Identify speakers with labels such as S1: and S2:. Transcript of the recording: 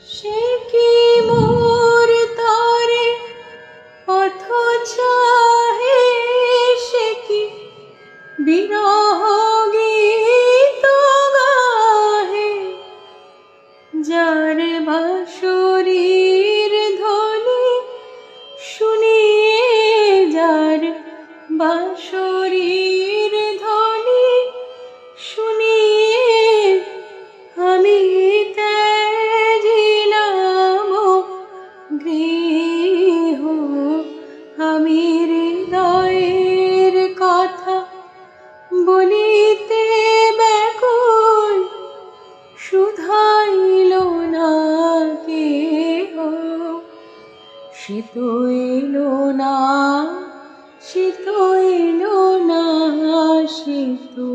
S1: সে কি মোর তরে পথ চাহে, সে কি বিরহ গীত গাহে, যার বাঁশরীর ধ্বনি শুনিয়ে, যার বাঁশরীর ধ্বনি শুনিয়ে আমি ত্যাজিলাম গৃহ। আমি হৃদয়ের কথা বলিতে ব্যাকুল, শুধাইল না কেহ। সে তো এলো না, সে তো এলো না, সে তো